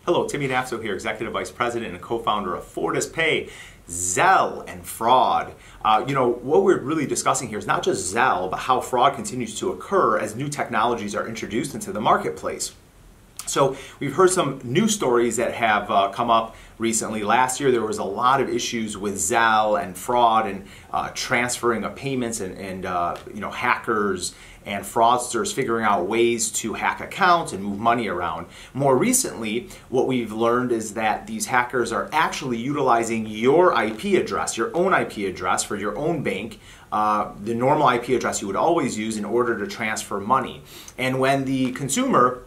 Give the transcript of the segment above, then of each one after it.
Hello, Timmy Nafso here, Executive Vice President and co-founder of FortisPay, Zelle, and fraud. What we're really discussing here is not just Zelle, but how fraud continues to occur as new technologies are introduced into the marketplace. So we've heard some news stories that have come up recently. Last year there was a lot of issues with Zelle and fraud and transferring of payments and hackers and fraudsters figuring out ways to hack accounts and move money around. More recently, what we've learned is that these hackers are actually utilizing your IP address, your own IP address for your own bank, the normal IP address you would always use in order to transfer money. And when the consumer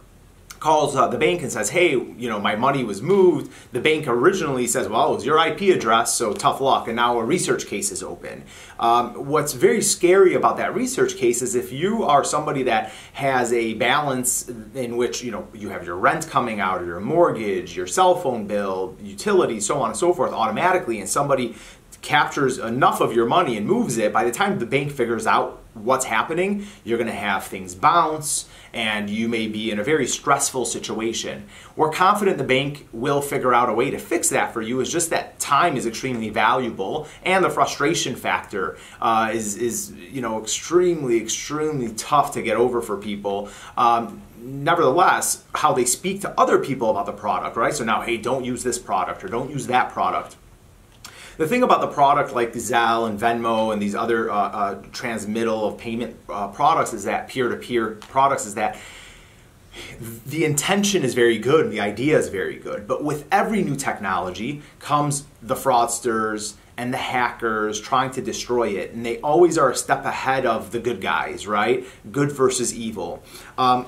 calls the bank and says, hey, my money was moved, the bank originally says, well, it was your IP address, so tough luck, and now a research case is open. What's very scary about that research case is if you are somebody that has a balance in which you have your rent coming out, or your mortgage, your cell phone bill, utilities, so on and so forth automatically, and somebody captures enough of your money and moves it, by the time the bank figures out what's happening, you're going to have things bounce and you may be in a very stressful situation. We're confident the bank will figure out a way to fix that for you. It's just that time is extremely valuable and the frustration factor is extremely tough to get over for people. Nevertheless, how they speak to other people about the product, right? So now, hey, don't use this product or don't use that product. The thing about the product like Zelle and Venmo and these other transmittal of payment products is that peer-to-peer products is that the intention is very good and the idea is very good. But with every new technology comes the fraudsters and the hackers trying to destroy it. And they always are a step ahead of the good guys, right? Good versus evil.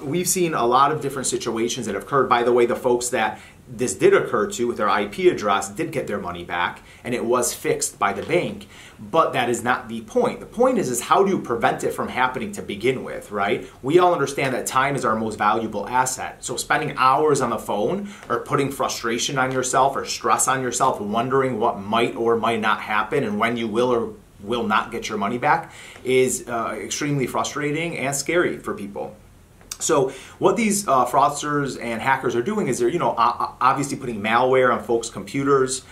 We've seen a lot of different situations that have occurred. By the way, the folks that this did occur to with their IP address did get their money back and it was fixed by the bank, but that is not the point. The point is how do you prevent it from happening to begin with, right? We all understand that time is our most valuable asset. So spending hours on the phone or putting frustration on yourself or stress on yourself, wondering what might or might not happen and when you will or will not get your money back is extremely frustrating and scary for people. So what these fraudsters and hackers are doing is they're, obviously putting malware on folks' computers.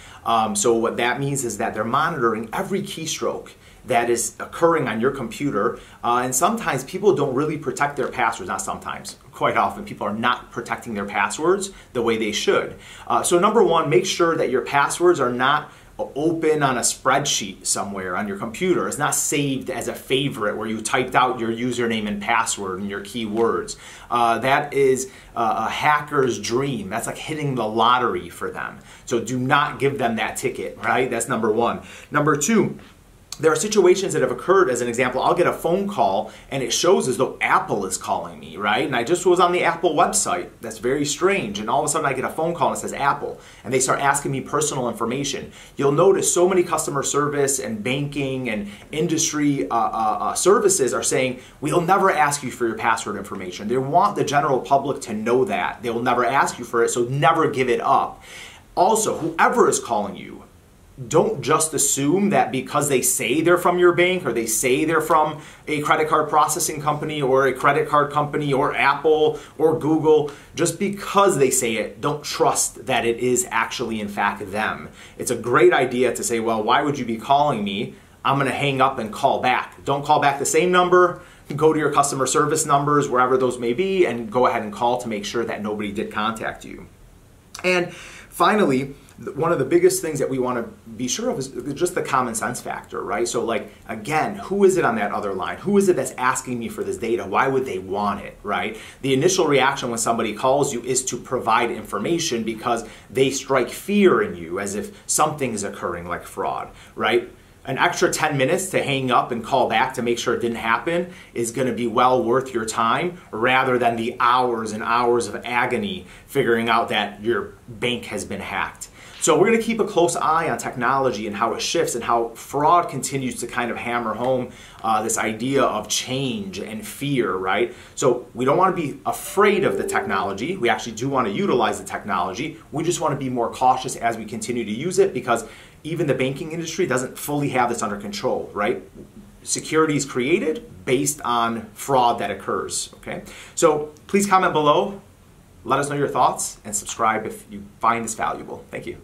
So what that means is that they're monitoring every keystroke that is occurring on your computer. And sometimes people don't really protect their passwords. Not sometimes. Quite often people are not protecting their passwords the way they should. So number one, make sure that your passwords are not open on a spreadsheet somewhere on your computer. It's not saved as a favorite where you typed out your username and password and your keywords. That is a hacker's dream. That's like hitting the lottery for them. So do not give them that ticket, right? That's number one. Number two, there are situations that have occurred. As an example, I'll get a phone call and it shows as though Apple is calling me, right? And I just was on the Apple website. That's very strange. And all of a sudden I get a phone call and it says Apple. And they start asking me personal information. You'll notice so many customer service and banking and industry services are saying, we'll never ask you for your password information. They want the general public to know that. They will never ask you for it, so never give it up. Also, whoever is calling you, don't just assume that because they say they're from your bank or they say they're from a credit card processing company or a credit card company or Apple or Google, just because they say it, don't trust that it is actually in fact them. It's a great idea to say, well, why would you be calling me? I'm going to hang up and call back. Don't call back the same number. Go to your customer service numbers, wherever those may be, and go ahead and call to make sure that nobody did contact you. And finally, one of the biggest things that we want to be sure of is just the common sense factor, right? So like, again, who is it on that other line? Who is it that's asking me for this data? Why would they want it, right? The initial reaction when somebody calls you is to provide information because they strike fear in you as if something is occurring like fraud, right? An extra 10 minutes to hang up and call back to make sure it didn't happen is going to be well worth your time rather than the hours and hours of agony figuring out that your bank has been hacked. So we're going to keep a close eye on technology and how it shifts and how fraud continues to kind of hammer home this idea of change and fear, right? So we don't want to be afraid of the technology. We actually do want to utilize the technology. We just want to be more cautious as we continue to use it because even the banking industry doesn't fully have this under control, right? Security is created based on fraud that occurs, okay? So please comment below. Let us know your thoughts and subscribe if you find this valuable. Thank you.